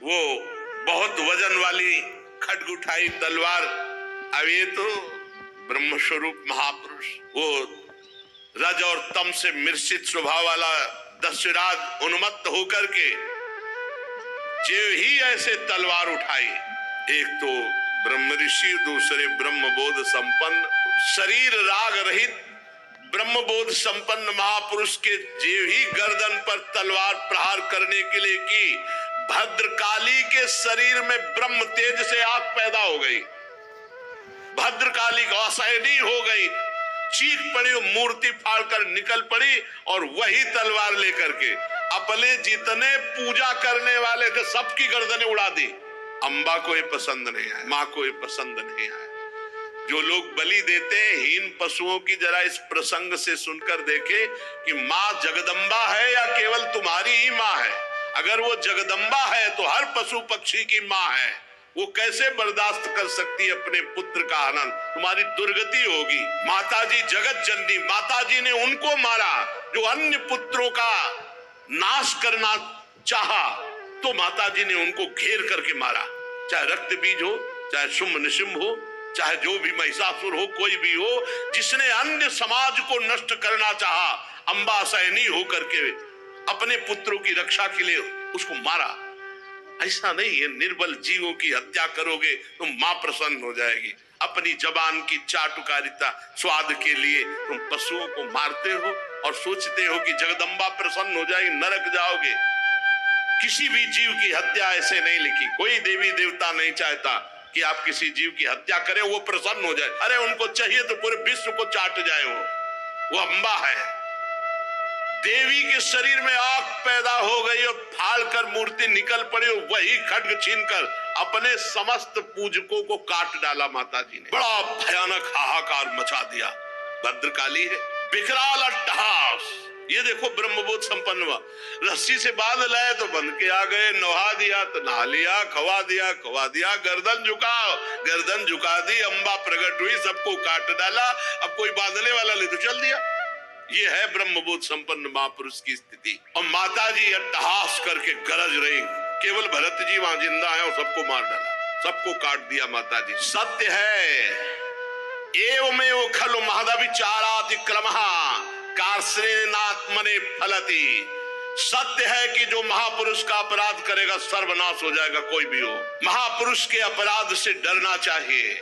वो बहुत वजन वाली खड्ग उठाई तलवार। अब ये तो ब्रह्म स्वरूप महापुरुष, वो रज और तम से मिश्रित स्वभाव वाला दस्युराज उन्मत्त होकर के जो ही ऐसे तलवार उठाई, एक तो ब्रह्म ऋषि, दूसरे ब्रह्मबोध संपन्न, शरीर राग रहित ब्रह्मबोध संपन्न महापुरुष के जेव ही गर्दन पर तलवार प्रहार करने के लिए की, भद्रकाली के शरीर में ब्रह्म तेज से आग पैदा हो गई। भद्रकाली असहनीय हो गई, चीख पड़ी, मूर्ति फाड़कर निकल पड़ी और वही तलवार लेकर के अपने जितने पूजा करने वाले थे सबकी गर्दनें उड़ा दी। अम्बा को ये पसंद नहीं आया, माँ को ये पसंद नहीं आया। जो लोग बलि देते हैं हीन पशुओं की, जरा इस प्रसंग से सुनकर देखे कि माँ जगदम्बा है या केवल तुम्हारी ही माँ है। अगर वो जगदम्बा है तो हर पशु पक्षी की माँ है। वो कैसे बर्दाश्त कर सकती है अपने पुत्र का आनंद? तुम्हारी दुर्गति होगी। माताजी जगत जननी, माताजी ने उनको मारा जो अन्य पुत्रों का नाश करना चाहा, तो माताजी ने उनको घेर करके मारा। चाहे रक्त बीज हो, चाहे शुंभ निशुंभ हो, चाहे जो भी महिषासुर हो, कोई भी हो, जिसने अन्य समाज को नष्ट करना चाहा, अम्बा असहनीय होकर के अपने पुत्रों की रक्षा के लिए उसको मारा। ऐसा नहीं है, निर्बल जीवों की हत्या करोगे तो मां प्रसन्न हो जाएगी। अपनी जबान की चाटुकारिता स्वाद के लिए तुम पशुओं को मारते हो और सोचते हो कि जगदम्बा प्रसन्न हो जाएगी, नरक जाओगे। किसी भी जीव की हत्या ऐसे नहीं लिखी। कोई देवी देवता नहीं चाहता कि आप किसी जीव की हत्या करें वो प्रसन्न हो जाए। अरे उनको चाहिए तो पूरे विश्व को चाट जाए। वो अम्बा है। देवी के शरीर में आग पैदा हो गई और फाड़ कर मूर्ति निकल पड़ी और वही खड्ग छीनकर अपने समस्त पूजकों को काट डाला। माताजी ने बड़ा भयानक हाहाकार मचा दिया। भद्रकाली है, विकराल अट्टहास। ये देखो ब्रह्मबोध संपन्न हुआ, रस्सी से बांध लाए तो बंध के आ गए, नहा दिया तो नहा लिया, खवा दिया, गर्दन झुकाओ, गर्दन झुका दी, अम्बा प्रकट हुई, सबको काट डाला। अब कोई बांधने वाला ले तो चल दिया। ये है ब्रह्मबोध संपन्न महापुरुष की स्थिति। और माताजी अट्टहास करके गरज रही, केवल भरत जी वहां जिंदा है और सबको मार डाला, सबको काट दिया माताजी। सत्य है एवमेव खलु महदविचाराति क्रमः कार्श्रेणात्मने फलति। सत्य है कि जो महापुरुष का अपराध करेगा सर्वनाश हो जाएगा, कोई भी हो। महापुरुष के अपराध से डरना चाहिए।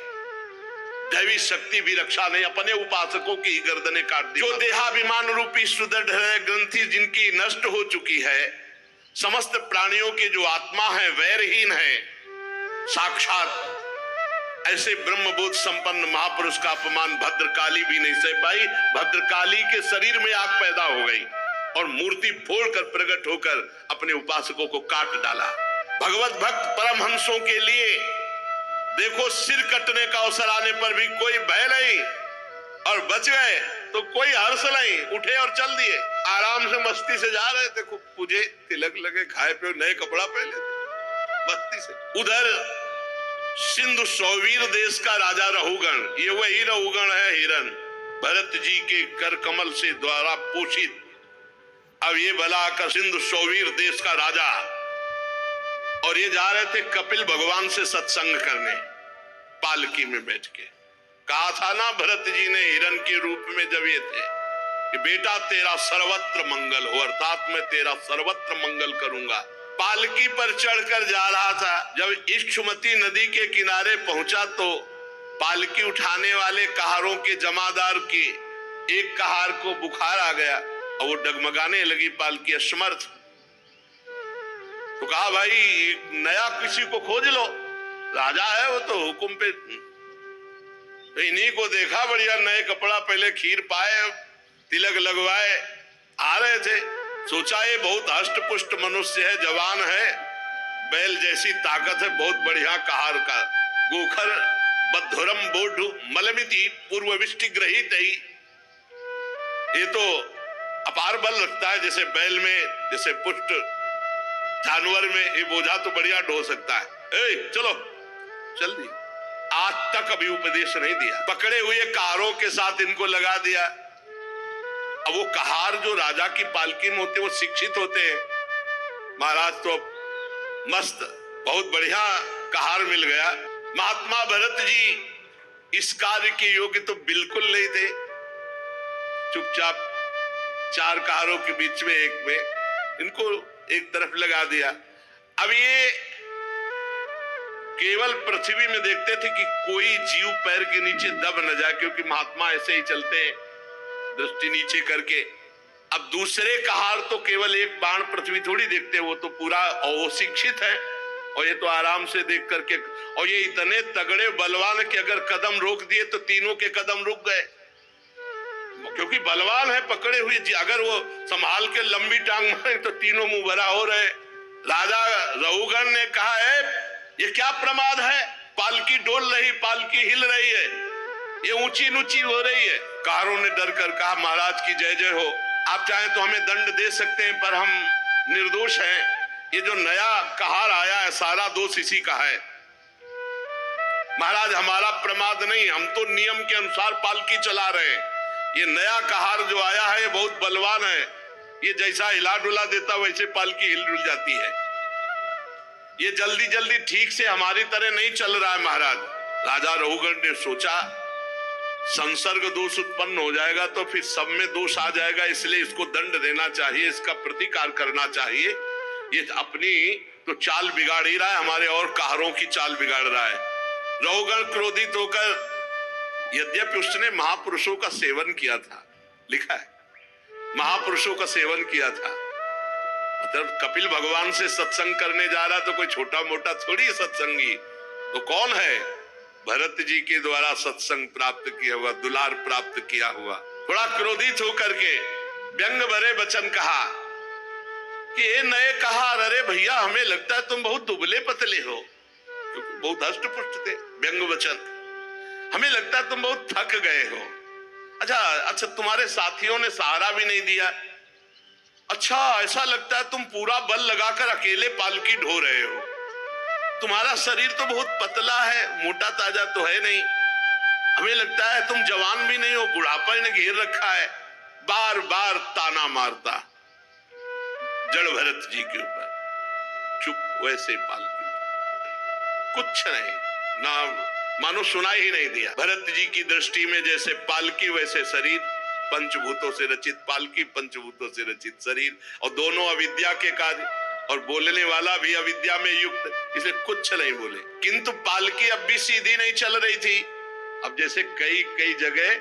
दैवी शक्ति भी रक्षा नहीं, अपने उपासकों की गर्दनें काट दी। जो देहाभिमान रूपी सुदृढ़ ग्रंथि जिनकी नष्ट हो चुकी है, समस्त प्राणियों की जो आत्मा है वैरहीन है, साक्षात ऐसे ब्रह्मबोध संपन्न महापुरुष का अपमान भद्रकाली भी नहीं सह पाई। भद्रकाली के शरीर में आग पैदा हो गई और मूर्ति फोड़कर प्रकट होकर अपने उपासकों को काट डाला। भगवत भक्त परमहंसों के लिए देखो, सिर कटने का अवसर आने पर भी कोई भय नहीं और बच गए तो कोई हर्ष नहीं, उठे और चल दिए। आराम से मस्ती से जा रहे थे, खूब पूजे, तिलक लगे, खाए पे, नए कपड़ा पहने, मस्ती से। उधर सिंधु सौवीर देश का राजा रहुगण, ये वही रहुगण है हिरण, भरत जी के कर कमल से द्वारा पोषित। अब ये भला कर सिंधु सौवीर देश का राजा, और ये जा रहे थे कपिल भगवान से सत्संग करने, पालकी में बैठ के। कहा था ना भरत जी ने हिरण के रूप में जब ये थे कि बेटा तेरा सर्वत्र मंगल हो, अर्थात मैं तेरा सर्वत्र मंगल करूंगा। पालकी पर चढ़कर जा रहा था, जब इक्षुमती नदी के किनारे पहुंचा तो पालकी उठाने वाले कहारों के जमादार की एक कहार को बुखार आ गया और वो डगमगाने लगी, पालकी असमर्थ। तो कहा भाई नया किसी को खोज लो, राजा है वो तो हुक्म पे। तो इन्हीं को देखा, बढ़िया नए कपड़ा पहले, खीर पाए, तिलक लगवाए, आ रहे थे। सोचा ये बहुत हष्ट पुष्ट मनुष्य है, जवान है, बैल जैसी ताकत है, बहुत बढ़िया कहार का, गोखर बद्धुरम बोढ़ मलमिति पूर्वविष्टि ग्रहित ही। ये तो अपार बल रखता है, जैसे बैल में, जैसे पुष्ट जानवर में ये बोझा तो बढ़िया ढो सकता है। चलो चल दी। आज तक अभी उपदेश नहीं दिया, पकड़े हुए कहारों के साथ इनको लगा दिया। अब वो कहार जो राजा की पालकी में होते वो शिक्षित होते हैं। महाराज तो मस्त बहुत बढ़िया कहार मिल गया। महात्मा भरत जी इस कार्य के योग्य तो बिल्कुल नहीं थे। चुपचाप 4 कहारों के बीच में एक में इनको एक तरफ लगा दिया। अब ये केवल पृथ्वी में देखते थे कि कोई जीव पैर के नीचे दब न जाए, क्योंकि महात्मा ऐसे ही चलते हैं दृष्टि नीचे करके। अब दूसरे कहार तो केवल एक बाण पृथ्वी थोड़ी देखते, वो तो पूरा अशिक्षित है और ये तो आराम से देख करके, और ये इतने तगड़े बलवान कि अगर कदम रोक दिए तो तीनों के कदम रुक गए, क्योंकि बलवान है पकड़े हुए। अगर वो संभाल के लंबी टांग मारे तो तीनों मुंह भरा हो रहे। राजा रघुगण ने कहा है ये क्या प्रमाद है, पालकी डोल रही, पालकी हिल रही है, ये ऊंची ऊंची हो रही है। कहारों ने डर कर कहा महाराज की जय जय हो, आप चाहें तो हमें दंड दे सकते हैं पर हम निर्दोष हैं। ये जो नया कहार आया है सारा दोष इसी का है। महाराज हमारा प्रमाद नहीं, हम तो नियम के अनुसार पालकी चला रहे हैं। ये नया कहार जो आया है ये बहुत बलवान है, ये जैसा हिला डुला देता वैसे पालकी हिल डुल जाती है। ये जल्दी जल्दी ठीक से हमारी तरह नहीं चल रहा है महाराज। राजा रघुगण ने सोचा संसर्ग दोष उत्पन्न हो जाएगा तो फिर सब में दोष आ जाएगा, इसलिए इसको दंड देना चाहिए, इसका प्रतिकार करना चाहिए। ये अपनी तो चाल बिगाड़ ही रहा है, हमारे और कहारों की चाल बिगाड़ रहा है। रघुगण क्रोधित होकर, यद्यपि उसने महापुरुषों का सेवन किया था, लिखा है महापुरुषों का सेवन किया था, मतलब कपिल भगवान से सत्संग करने जा रहा तो कोई छोटा मोटा थोड़ी सत्संगी, तो कौन है, भरत जी के द्वारा सत्संग प्राप्त किया हुआ, दुलार प्राप्त किया हुआ। थोड़ा क्रोधित होकर के व्यंग भरे वचन कहा कि ये नए कहार, अरे भैया हमें लगता है तुम बहुत दुबले पतले हो, क्योंकि बहुत हष्ट पुष्ट थे। व्यंग वचन, हमें लगता है तुम बहुत थक गए हो। अच्छा तुम्हारे साथियों ने सहारा भी नहीं दिया। अच्छा ऐसा लगता है तुम पूरा बल लगाकर अकेले पालकी ढो रहे हो। तुम्हारा शरीर तो बहुत पतला है, मोटा ताजा तो है नहीं। हमें लगता है तुम जवान भी नहीं हो, बुढ़ापा ने घेर रखा है। बार बार ताना मारता जड़ भरत जी के ऊपर। चुप वैसे पालकी, कुछ नहीं, ना मानो सुनाई ही नहीं दिया। भरत जी की दृष्टि में जैसे पालकी वैसे शरीर, पंचभूतों से रचित पालकी, पंचभूतों से रचित शरीर, और दोनों अविद्या के कार्य, और बोलने वाला भी अविद्या में युक्त, इसे कुछ नहीं बोले। किंतु पालकी अब भी सीधी नहीं चल रही थी। अब जैसे कई कई जगह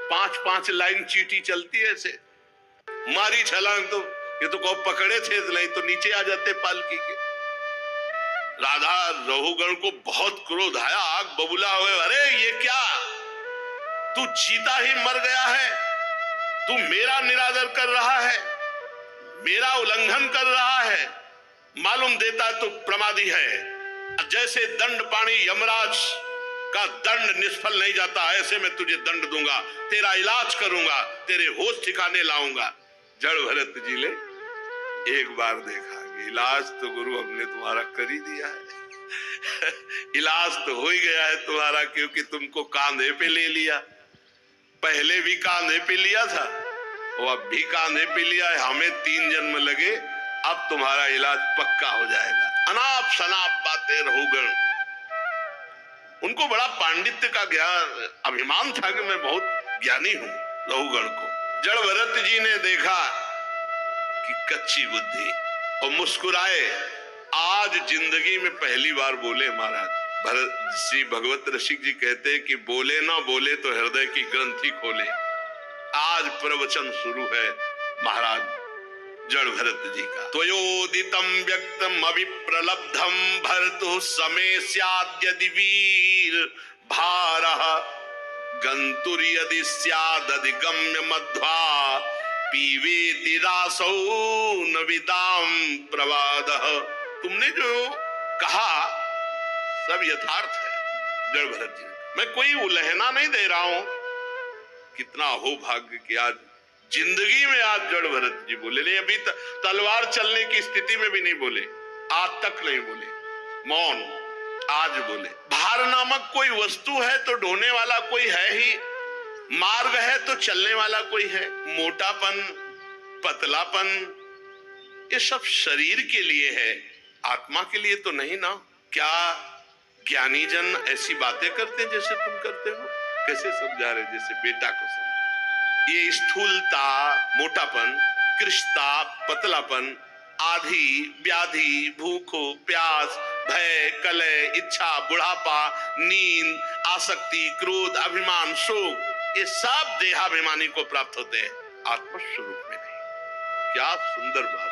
5-5 लाइन चीटी चलती है, ऐसे मारी छलांग तो ये तो कब पकड़े थे, नहीं तो नीचे आ जाते पालकी के। राधा रघुगण को बहुत क्रोध आया, आग बबूला हुए, अरे ये क्या, तू जीता ही मर गया है, तू मेरा निरादर कर रहा है, मेरा उल्लंघन कर रहा है, मालूम देता तो प्रमादी है। जैसे दंड पाणी यमराज का दंड निष्फल नहीं जाता, ऐसे मैं तुझे दंड दूंगा, तेरा इलाज करूंगा, तेरे होश ठिकाने लाऊंगा। जड़ भरत जी ने एक बार देखा कि इलाज तो गुरु हमने तुम्हारा कर ही दिया है इलाज तो हो ही गया है तुम्हारा, क्योंकि तुमको कांधे पे ले लिया, पहले भी कांधे पे लिया था और अब भी कांधे पे लिया है। हमें 3 जन्म लगे, अब तुम्हारा इलाज पक्का हो जाएगा। अनाप शनाप बातें रघुगण, उनको बड़ा पांडित्य का ज्ञान अभिमान था कि मैं बहुत ज्ञानी हूं रघुगण को। जड़ भरत जी ने देखा कि कच्ची बुद्धि, और मुस्कुराए। आज जिंदगी में पहली बार बोले महाराज। भरत श्री भगवत रसिक जी कहते हैं कि बोले ना बोले तो हृदय की ग्रंथि खोले। आज प्रवचन शुरू है महाराज जड़ भरत जी का। त्वयोदितम व्यक्तम अविप्रलब्धम भरतु समय स्याद् यदि वीर भारः गंतुर यदि स्याद् अधिगम्य मध्वा पीवेति रासौ न विदाम प्रवादः। तुमने जो कहा सब यथार्थ है जड़ भरत जी, मैं कोई उलहना नहीं दे रहा हूं। कितना हो भाग्य कि आज जिंदगी में आज जड़ भरत जी बोले नहीं, अभी तलवार चलने की स्थिति में भी नहीं बोले, आज तक नहीं बोले, मौन आज बोले। भार नामक कोई वस्तु है तो ढोने वाला कोई है ही, मार्ग है तो चलने वाला कोई है। मोटापन, पतलापन, ये सब शरीर के लिए है, आत्मा के लिए तो नहीं ना। क्या ज्ञानी जन ऐसी बातें करते हैं जैसे तुम करते हो? कैसे समझा रहे? जैसे बेटा को समझ। ये स्थूलता, मोटापन, कृष्णता, पतलापन, आधी, व्याधि, भूखो, प्यास, भय, कलह, इच्छा, बुढ़ापा, नींद, आसक्ति, क्रोध, अभिमान, शोक, ये सब देहाभिमानी को प्राप्त होते हैं, आत्मस्वरूप में नहीं। क्या सुंदर बात,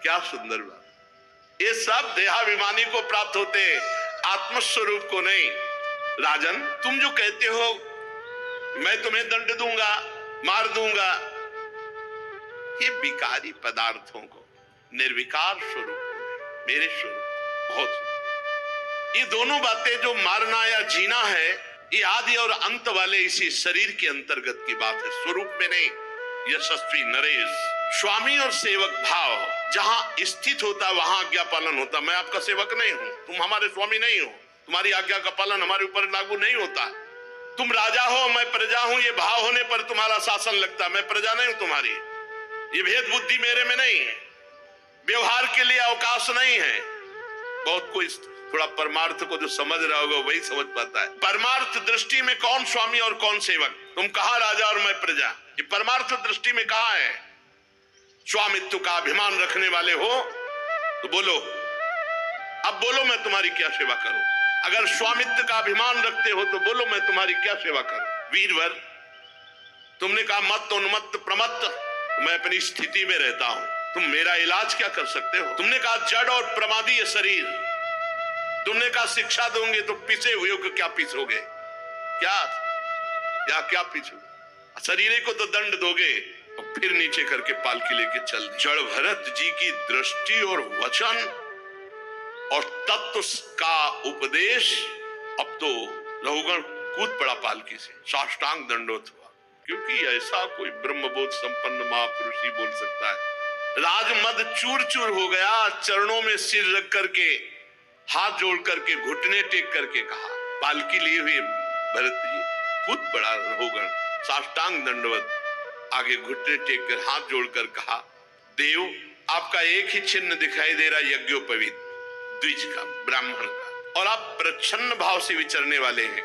क्या सुंदर बात। ये सब देहाभिमानी को प्राप्त होते, आत्मस्वरूप को नहीं। राजन, तुम जो कहते हो मैं तुम्हें दंड दूंगा, मार दूंगा, ये विकारी पदार्थों को, निर्विकार स्वरूप को, मेरे स्वरूप, बहुत। ये दोनों बातें जो मारना या जीना है, ये आदि और अंत वाले इसी शरीर के अंतर्गत की बात है, स्वरूप में नहीं। यशस्वी नरेश, स्वामी और सेवक भाव जहां स्थित होता वहां आज्ञा पालन होता। मैं आपका सेवक नहीं हूं, तुम हमारे स्वामी नहीं हो, तुम्हारी आज्ञा का पालन हमारे ऊपर लागू नहीं होता। तुम राजा हो, मैं प्रजा हूं, ये भाव होने पर तुम्हारा शासन लगता। मैं प्रजा नहीं हूं तुम्हारी, ये भेद बुद्धि मेरे में नहीं है, व्यवहार के लिए अवकाश नहीं है। बहुत कोई थोड़ा परमार्थ को जो समझ रहा होगा वही समझ पाता है। परमार्थ दृष्टि में कौन स्वामी और कौन सेवक? तुम कहां राजा और मैं प्रजा, ये परमार्थ दृष्टि में कहां है? स्वामित्व का अभिमान रखने वाले हो तो बोलो, अब बोलो मैं तुम्हारी क्या सेवा करूं। अगर स्वामित्व का अभिमान रखते हो तो बोलो मैं तुम्हारी क्या सेवा करूं। वीरवर, तुमने कहा मत उन्मत्त प्रमत्त, मैं अपनी स्थिति में रहता हूं, तुम मेरा इलाज क्या कर सकते हो? तुमने कहा जड़ और प्रमादी ये शरीर, तुमने कहा शिक्षा दोगे तो पिसे हुए को क्या पीसोगे? क्या पीछोगे? शरीर को तो दंड दोगे और फिर नीचे करके पालकी लेके चल। जड़ भरत जी की दृष्टि और वचन और तत्व का उपदेश, अब तो लहुगण कूद पड़ा पालकी से, साष्टांग दंडोत हुआ, क्योंकि ऐसा कोई ब्रह्मबोध संपन्न महापुरुष ही बोल सकता है। राजमद चूर चूर हो गया, चरणों में सिर रख करके, हाथ जोड़ करके, घुटने टेक करके कहा, पालकी लिए हुए भरत जी कूद पड़ा लहुगण, साष्टांग दंडवत, आगे घुटने टेक कर हाथ जोड़कर कहा, देव आपका एक ही चिन्ह दिखाई दे रहा, यज्ञोपवीत द्विज का, ब्राह्मण का, और आप प्रच्छन्न भाव से विचरने वाले हैं।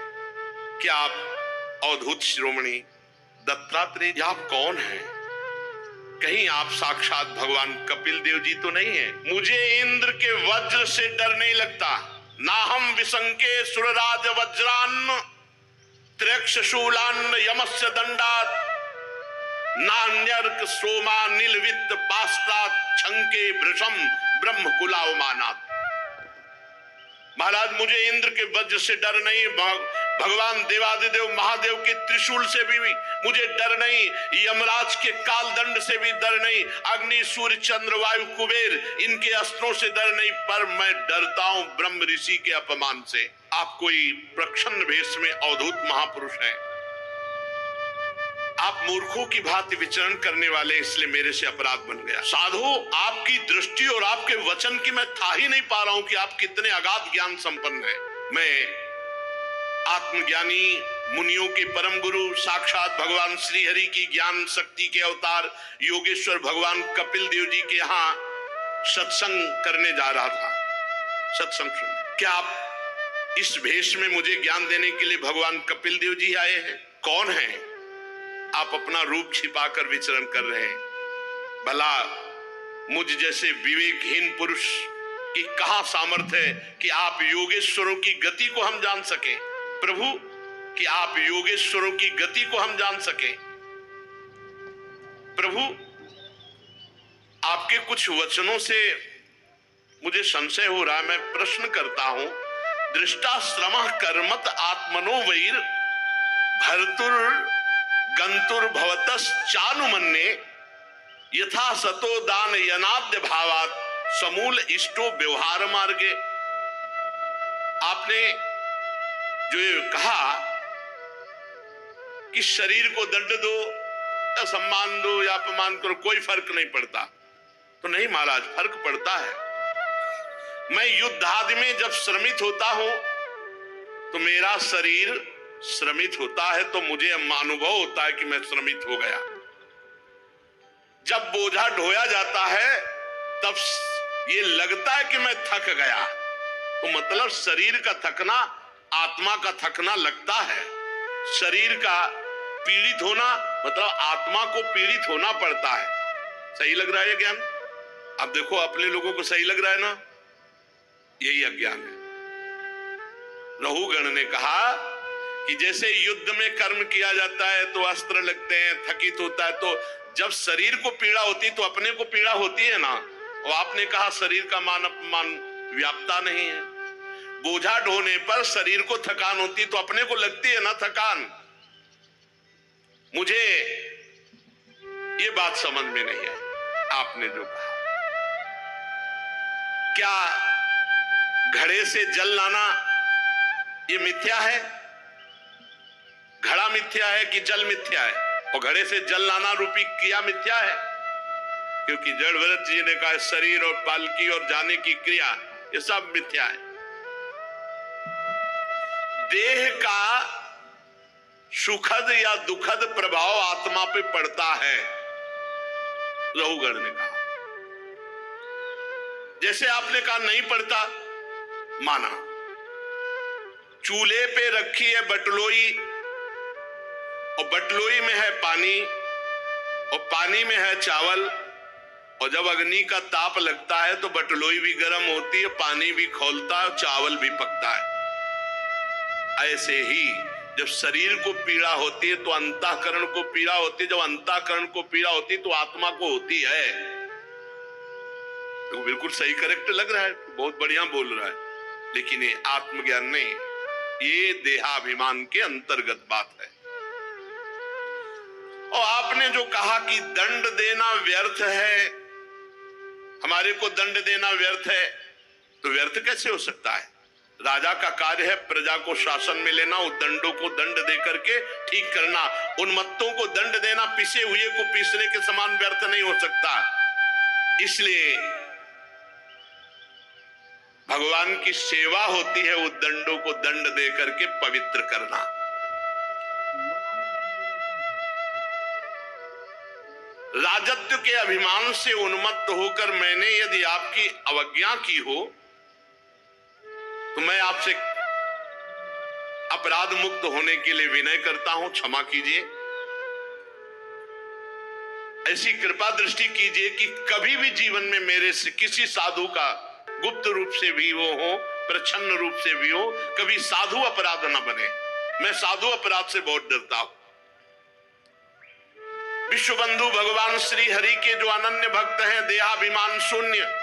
क्या आप अवधूत शिरोमणि दत्तात्रेय, आप कौन हैं? कहीं आप साक्षात भगवान कपिल देव जी तो नहीं है? मुझे इंद्र के वज्र से डर नहीं लगता, ना हम विशंके सुरराज वज्रान्न त्र्यक्षशूलान्न यमस्य दंडात, नान्यर्क सोमा नीलवित्त पास्तात छंके भृशम ब्रह्म कुलावमानात। महाराज, मुझे इंद्र के वज्र से डर नहीं, भगवान देवादिदेव महादेव के त्रिशूल से भी मुझे डर नहीं, यमराज के काल दंड से भी डर नहीं, अग्नि सूर्य चंद्र वायु कुबेर इनके अस्त्रों से डर नहीं, पर मैं डरता हूं ब्रह्म ऋषि के अपमान से। आप कोई प्रच्छन्न भेष में अवधूत महापुरुष हैं, आप मूर्खों की भांति विचरण करने वाले, इसलिए मेरे से अपराध बन गया। साधु, आपकी दृष्टि और आपके वचन की मैं था ही नहीं पा रहा हूं कि आप कितने अगाध ज्ञान संपन्न हैं। मैं आत्मज्ञानी मुनियों के परम गुरु साक्षात भगवान श्री हरि की ज्ञान शक्ति के अवतार योगेश्वर भगवान कपिल देव जी के यहाँ सत्संग करने जा रहा था, सत्संग सुनने। क्या आप इस भेष में मुझे ज्ञान देने के लिए भगवान कपिल देव जी आए हैं? कौन हैं आप? अपना रूप छिपाकर विचरण कर रहे हैं। भला मुझ जैसे विवेकहीन पुरुष की कहां सामर्थ्य है कि आप योगेश्वरों की गति को हम जान सके? प्रभु, कि आप योगेश्वरों की गति को हम जान सके। प्रभु, आपके कुछ वचनों से मुझे संशय हो रहा है, मैं प्रश्न करता हूं। दृष्टा श्रमः कर्मत आत्मनो वैर भर्तुर गंतुर भवतस चानुमन्ये यथा सतो दान यनाद्य भावात समूल इष्टो व्यवहार मार्गे। आपने जो ये कहा कि शरीर को दंड दो या सम्मान दो या अपमान करो, कोई फर्क नहीं पड़ता, तो नहीं महाराज, फर्क पड़ता है। मैं युद्ध आदि में जब श्रमित होता हूं तो मेरा शरीर श्रमित होता है, तो मुझे अनुभव होता है कि मैं श्रमित हो गया। जब बोझा ढोया जाता है तब ये लगता है कि मैं थक गया, तो मतलब शरीर का थकना आत्मा का थकना लगता है। शरीर का पीड़ित होना मतलब आत्मा को पीड़ित होना पड़ता है। सही लग रहा है ज्ञान? अब देखो अपने लोगों को सही लग रहा है ना? यही अज्ञान है। रहुगण ने कहा कि जैसे युद्ध में कर्म किया जाता है तो अस्त्र लगते हैं, थकित होता है, तो जब शरीर को पीड़ा होती तो अपने को पीड़ा होती है ना। और आपने कहा शरीर का मान अपमान व्यापता नहीं है। बोझा ढोने पर शरीर को थकान होती तो अपने को लगती है ना थकान। मुझे ये बात समझ में नहीं है आपने जो कहा। क्या घड़े से जल लाना ये मिथ्या है? घड़ा मिथ्या है कि जल मिथ्या है? और घड़े से जल लाना रूपी क्रिया मिथ्या है? क्योंकि जड़भरत जी ने कहा शरीर और पालकी और जाने की क्रिया ये सब मिथ्या है। देह का सुखद या दुखद प्रभाव आत्मा पे पड़ता है, रहुगण ने कहा। जैसे आपने कहा नहीं पड़ता, माना। चूल्हे पे रखी है बटलोई और बटलोई में है पानी और पानी में है चावल, और जब अग्नि का ताप लगता है तो बटलोई भी गर्म होती है, पानी भी खौलता है, चावल भी पकता है। ऐसे ही जब शरीर को पीड़ा होती है तो अंतःकरण को पीड़ा होती है, जब अंतःकरण को पीड़ा होती है तो आत्मा को होती है। तो बिल्कुल सही करेक्ट लग रहा है, बहुत बढ़िया बोल रहा है, लेकिन ये आत्मज्ञान नहीं, ये देहाभिमान के अंतर्गत बात है। और आपने जो कहा कि दंड देना व्यर्थ है, हमारे को दंड देना व्यर्थ है, तो व्यर्थ कैसे हो सकता है? राजा का कार्य है प्रजा को शासन में लेना, उन दंडों को दंड दे करके ठीक करना। उन्मत्तों को दंड देना पिसे हुए को पीसने के समान व्यर्थ नहीं हो सकता। इसलिए भगवान की सेवा होती है उन दंडों को दंड दे करके पवित्र करना। राजत्व के अभिमान से उन्मत्त होकर मैंने यदि आपकी अवज्ञा की हो तो मैं आपसे अपराध मुक्त होने के लिए विनय करता हूं, क्षमा कीजिए। ऐसी कृपा दृष्टि कीजिए कि कभी भी जीवन में मेरे से किसी साधु का गुप्त रूप से भी वो हो, प्रच्छन्न रूप से भी हो, कभी साधु अपराध न बने। मैं साधु अपराध से बहुत डरता हूं। विश्व बंधु भगवान श्री हरि के जो अनन्य भक्त हैं, देहाभिमान शून्य,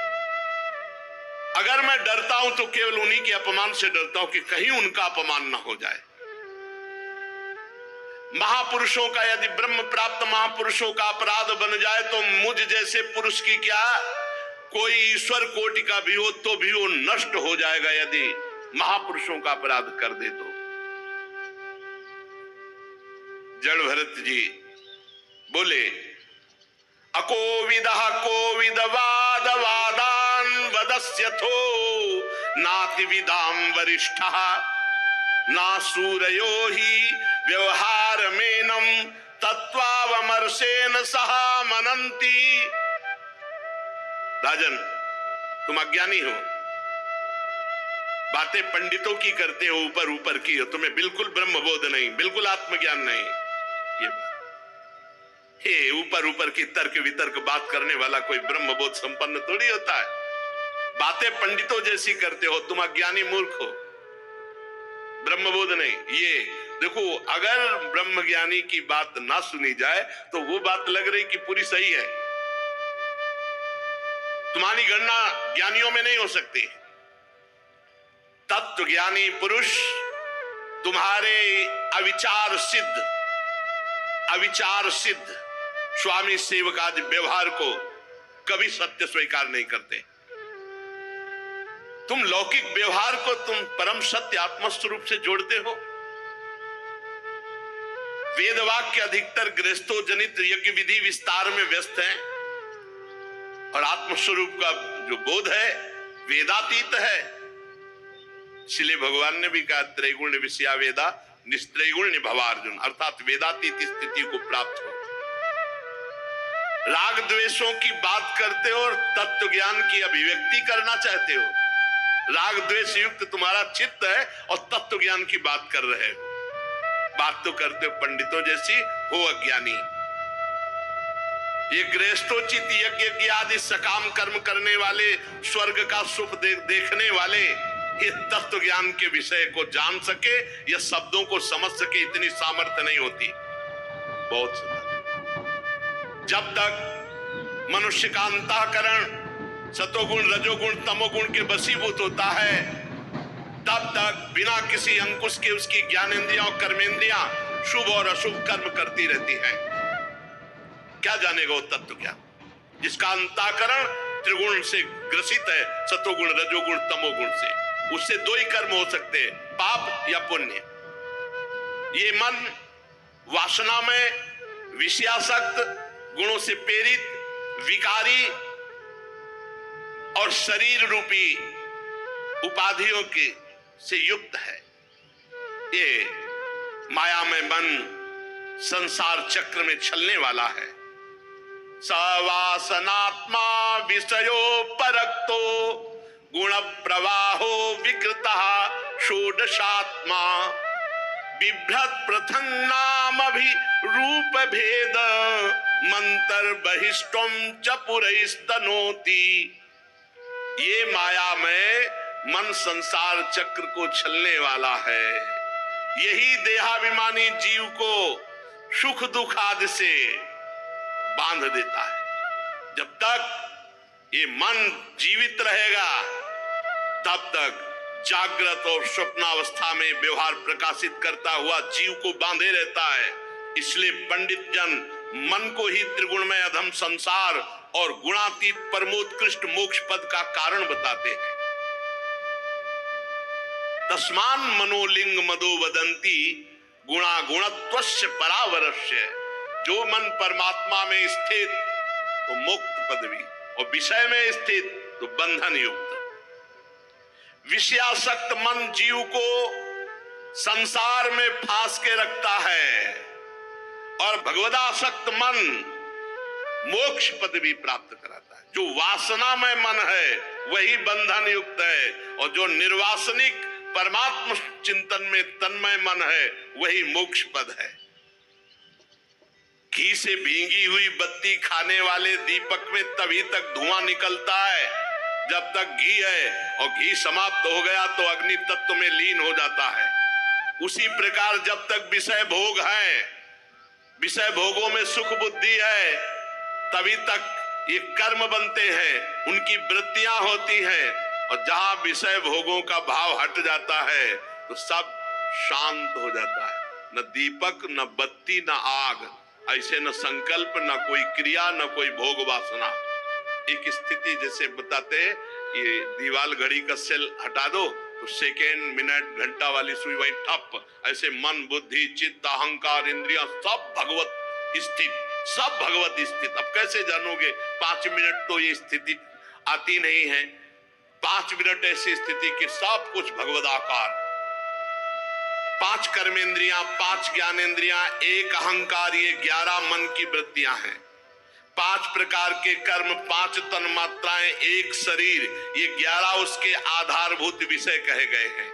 अगर मैं डरता हूं तो केवल उन्हीं के अपमान से डरता हूं कि कहीं उनका अपमान ना हो जाए। महापुरुषों का, यदि ब्रह्म प्राप्त महापुरुषों का अपराध बन जाए तो मुझ जैसे पुरुष की क्या, कोई ईश्वर कोटि का भी हो तो भी वो नष्ट हो जाएगा यदि महापुरुषों का अपराध कर दे तो। जड़ भरत जी बोले अकोविदः कोविद वाद वादान वदस्यथो नाति विदाम वरिष्ठः ना सूरयो ही व्यवहार मेनम तत्वावमर्शेन सह मनंती। राजन, तुम अज्ञानी हो, बातें पंडितों की करते हो, ऊपर ऊपर की हो, तुम्हें बिल्कुल ब्रह्म बोध नहीं, बिल्कुल आत्मज्ञान नहीं। ये बात हे ऊपर ऊपर की तर्क वितर्क बात करने वाला कोई ब्रह्म बोध संपन्न थोड़ी होता है। बातें पंडितों जैसी करते हो, तुम अज्ञानी मूर्ख हो, ब्रह्म बोध नहीं। ये देखो, अगर ब्रह्म ज्ञानी की बात ना सुनी जाए तो वो बात लग रही कि पूरी सही है। तुम्हारी गणना ज्ञानियों में नहीं हो सकती। तत्व ज्ञानी पुरुष तुम्हारे अविचार सिद्ध स्वामी सेवकादि व्यवहार को कभी सत्य स्वीकार नहीं करते। तुम लौकिक व्यवहार को तुम परम सत्य आत्मस्वरूप से जोड़ते हो। वेद वाक्य अधिकतर गृहस्थो जनित यज्ञ विधि विस्तार में व्यस्त हैं और आत्मस्वरूप का जो बोध है वेदातीत है। इसलिए भगवान ने भी कहा त्रैगुण्य विषया वेदा निस्त्रैगुण्य भवार्जुन, अर्थात वेदातीत स्थिति को प्राप्त हो। राग द्वेषों की बात करते हो और तत्व ज्ञान की अभिव्यक्ति करना चाहते हो। राग द्वेष युक्त तुम्हारा चित्त है और तत्व ज्ञान की बात कर रहे हो। बात तो करते हो पंडितों जैसी, हो अज्ञानी। ये गृहस्थोचित यज्ञ की आदि सकाम कर्म करने वाले, स्वर्ग का सुख देखने वाले, ये तत्व ज्ञान के विषय को जान सके या शब्दों को समझ सके, इतनी सामर्थ्य नहीं होती। बहुत समझ। जब तक मनुष्य का अंतःकरण सतोगुण रजोगुण तमोगुण के वशीभूत होता है, तब तक बिना किसी अंकुश के उसकी ज्ञानेंद्रियां और कर्मेंद्रियां शुभ और अशुभ कर्म करती रहती हैं। क्या जानेगा वो तत्व ज्ञान जिसका अंतःकरण त्रिगुण से ग्रसित है, सतोगुण रजोगुण तमोगुण से। उससे दो ही कर्म हो सकते हैं, पाप या पुण्य। ये मन वासना में विषयासक्त, गुणों से प्रेरित, विकारी और शरीर रूपी उपाधियों के से युक्त है। ये मायामय मन संसार चक्र में चलने वाला है। सवासनात्मा विषयो परक्तो गुण प्रवाहो विकृतः षोडशात्मा बिभ्रत प्रथम नाम भी रूप भेद मंत्र बहिष्टम च पुरैस्तनोति। ये माया में मन संसार चक्र को छलने वाला है। यही देहाभिमानी जीव को सुख दुख आदि से बांध देता है। जब तक ये मन जीवित रहेगा तब तक जागृत और स्वप्नावस्था में व्यवहार प्रकाशित करता हुआ जीव को बांधे रहता है। इसलिए पंडित जन मन को ही त्रिगुणमय अधम संसार और गुणातीत परमोत्कृष्ट मोक्ष पद का कारण बताते हैं। तस्मान मनोलिंग मदो वदंती गुणा गुणत्वस्य परावरस्य। जो मन परमात्मा में स्थित तो मुक्त पदवी, और विषय में स्थित तो बंधन युक्त। विषयासक्त मन जीव को संसार में फांस के रखता है और भगवदासक्त मन मोक्ष पदवी प्राप्त कराता है। जो वासनामय मन है वही बंधन युक्त है और जो निर्वासनिक परमात्मा चिंतन में तन्मय मन है वही मोक्ष पद है। घी से भींगी हुई बत्ती खाने वाले दीपक में तभी तक धुआं निकलता है जब तक घी है, और घी समाप्त हो गया तो अग्नि तत्व में लीन हो जाता है। उसी प्रकार जब तक विषय भोग है, विषय भोगों में सुख बुद्धि है, तभी तक ये कर्म बनते हैं, उनकी वृत्तियां होती हैं। और जहां विषय भोगों का भाव हट जाता है तो सब शांत हो जाता है। न दीपक न बत्ती न आग, ऐसे न संकल्प न कोई क्रिया न कोई भोग वासना। एक स्थिति जैसे बताते हैं, ये दीवाल घड़ी का सेल हटा दो तो सेकेंड मिनट घंटा वाली सुई वही ठप। ऐसे मन बुद्धि चित्त अहंकार इंद्रियां सब भगवत स्थित, सब भगवत स्थित। अब कैसे जानोगे? 5 मिनट तो ये स्थिति आती नहीं है। 5 मिनट ऐसी स्थिति कि सब कुछ भगवदाकार। 5 कर्मेंद्रियां, 5 ज्ञानेंद्रियां, 1 अहंकार, ये 11 मन की वृत्तियां हैं। 5 प्रकार के कर्म, 5 तन मात्राएं, 1 शरीर, ये 11 उसके आधारभूत विषय कहे गए हैं।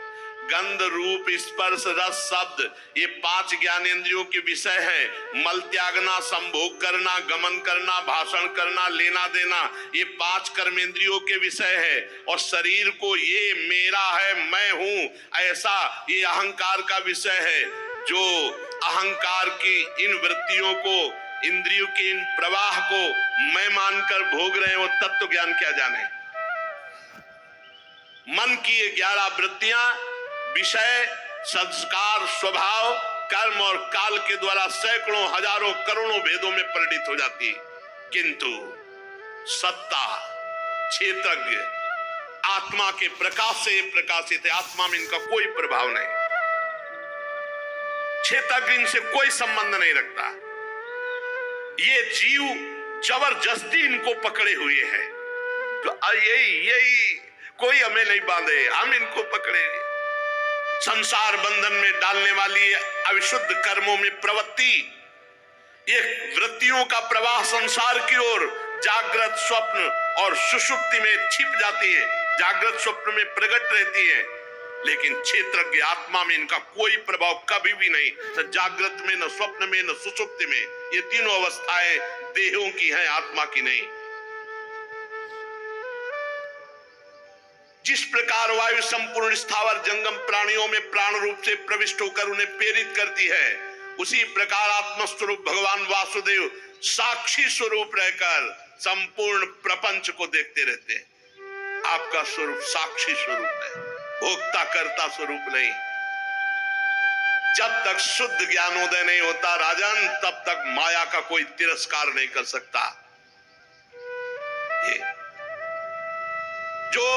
गंध रूप स्पर्श रस शब्द, ये 5 ज्ञानेंद्रियों के विषय हैं। मल त्यागना, संभोग करना, गमन करना, भाषण करना, लेना देना, ये 5 कर्मेंद्रियों के विषय है। और शरीर को ये मेरा है, मैं हूं, ऐसा ये अहंकार का विषय है। जो अहंकार की इन वृत्तियों को, इंद्रियों के इन प्रवाह को मैं मानकर भोग रहे हैं, वो तत्व ज्ञान क्या जाने। मन की ये 11 वृत्तियां विषय, संस्कार, स्वभाव, कर्म और काल के द्वारा सैकड़ों हजारों करोड़ों भेदों में परिणित हो जाती है। किंतु सत्ता, क्षेत्रज्ञ, आत्मा के प्रकाश से ये प्रकाशित है। आत्मा में इनका कोई प्रभाव नहीं, क्षेत्रज्ञ इनसे कोई संबंध नहीं रखता। ये जीव जबरदस्ती इनको पकड़े हुए हैं। तो यही कोई हमें नहीं बांधे, हम इनको पकड़े। संसार बंधन में डालने वाली अविशुद्ध कर्मों में प्रवृत्ति, ये वृत्तियों का प्रवाह संसार की ओर जागृत, स्वप्न और सुषुप्ति में छिप जाती है, जागृत स्वप्न में प्रकट रहती है, लेकिन क्षेत्रज्ञ आत्मा में इनका कोई प्रभाव कभी भी नहीं, न जागृत में, न स्वप्न में, न सुषुप्ति में। ये तीनों अवस्थाएं देहों की हैं, आत्मा की नहीं। जिस प्रकार वायु संपूर्ण स्थावर जंगम प्राणियों में प्राण रूप से प्रविष्ट होकर उन्हें प्रेरित करती है, उसी प्रकार आत्मस्वरूप भगवान वासुदेव साक्षी स्वरूप रहकर संपूर्ण प्रपंच को देखते रहते हैं। आपका स्वरूप साक्षी स्वरूप है, भोक्ता करता स्वरूप नहीं। जब तक शुद्ध ज्ञानोदय नहीं होता राजन, तब तक माया का कोई तिरस्कार नहीं कर सकता। जो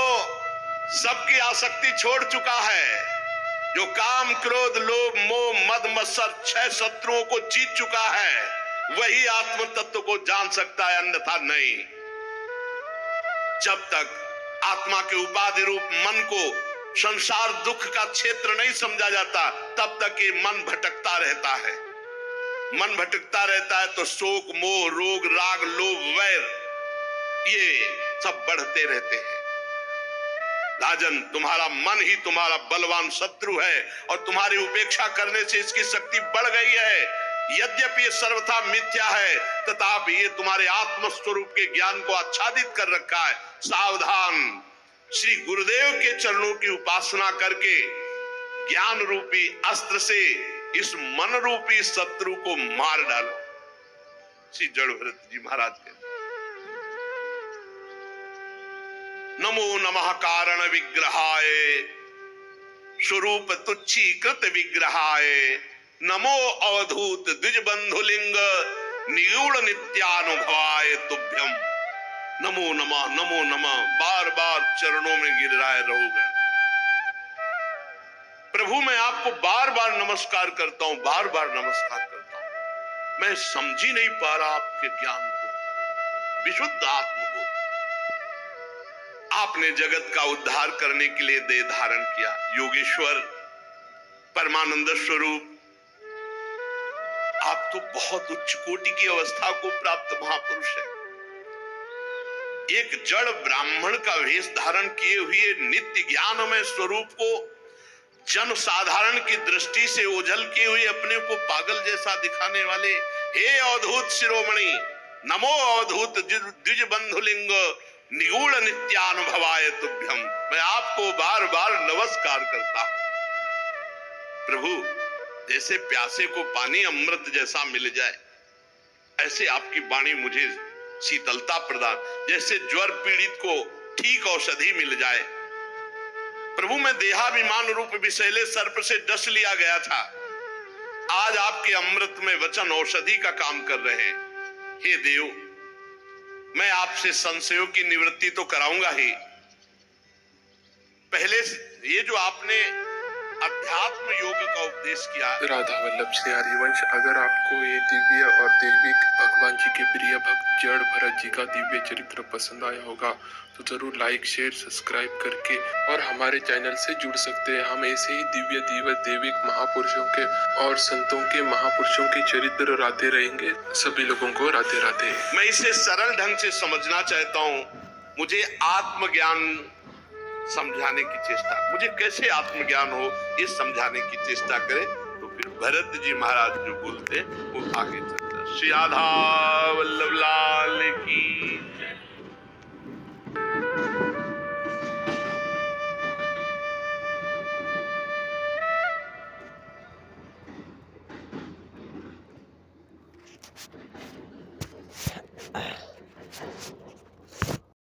सबकी आसक्ति छोड़ चुका है, जो काम क्रोध लोभ मोह मद मत्सर 6 शत्रुओं को जीत चुका है, वही आत्म तत्व को जान सकता है, अन्यथा नहीं। जब तक आत्मा के उपाधि रूप मन को संसार दुख का क्षेत्र नहीं समझा जाता, तब तक ये मन भटकता रहता है। मन भटकता रहता है तो शोक मोह रोग राग लोभ वैर ये सब बढ़ते रहते हैं। राजन, तुम्हारा मन ही तुम्हारा बलवान शत्रु है और तुम्हारी उपेक्षा करने से इसकी शक्ति बढ़ गई है। यद्यपि ये सर्वथा मिथ्या है, तथापि ये तुम्हारे आत्म स्वरूप के ज्ञान को आच्छादित कर रखा है। सावधान, श्री गुरुदेव के चरणों की उपासना करके ज्ञान रूपी अस्त्र से इस मन रूपी शत्रु को मार डालो। श्री जड़भरत जी महाराज के नमो नमः कारण विग्रहाय स्वरूप तुच्छीकृत विग्रहाय नमो अवधूत द्विज बंधुलिंग निगूढ़ नित्यानुभवाय तुभ्यम। नमो नमः नमो नमः, बार बार चरणों में गिर रहा है रहोगे। प्रभु मैं आपको बार बार नमस्कार करता हूं, बार बार नमस्कार करता हूं। मैं समझ ही नहीं पा रहा आपके ज्ञान को, विशुद्ध आत्मबोध। आपने जगत का उद्धार करने के लिए देह धारण किया। योगेश्वर परमानंद स्वरूप, आप तो बहुत उच्च कोटि की अवस्था को प्राप्त महापुरुष है। एक जड़ ब्राह्मण का वेश धारण किए हुए नित्य ज्ञानमय स्वरूप को जन साधारण की दृष्टि से ओझल किए हुए अपने को पागल जैसा दिखाने वाले, हे अवधूत शिरोमणि, नमो अवधूत द्विज बंधुलिंग निगूढ़ नित्यानुभवाय तुभ्यम। मैं आपको बार बार नमस्कार करता हूं। प्रभु, जैसे प्यासे को पानी अमृत जैसा मिल जाए, ऐसे आपकी वाणी मुझे शीतलता प्रदान, जैसे ज्वर पीड़ित को ठीक औषधि मिल जाए। प्रभु, मैं देहाभिमान रूप विषैले सर्प से डस लिया गया था, आज आपके अमृत में वचन औषधि का काम कर रहे हैं। हे देव, मैं आपसे संशयों की निवृत्ति तो कराऊंगा ही। पहले ये जो आपने अध्यात्म योग का उपदेश किया। राधा वल्लभ श्री हरिवंश, अगर आपको ये दिव्य और दैविक भगवान जी के प्रिय भक्त जड़ भरत जी का दिव्य चरित्र पसंद आया होगा तो जरूर लाइक शेयर सब्सक्राइब करके और हमारे चैनल से जुड़ सकते हैं। हम ऐसे ही दिव्य दिव्य दैविक महापुरुषों के और संतों के महापुरुषों के चरित्र लाते रहेंगे। सभी लोगों को राधे राधे। मैं इसे सरल ढंग से समझना चाहता हूँ। मुझे आत्मज्ञान समझाने की चेष्टा, मुझे कैसे आत्मज्ञान हो ये समझाने की चेष्टा करें तो फिर भरत जी महाराज जो बोलते वो आगे चलता। श्री राधा वल्लभ लाल की।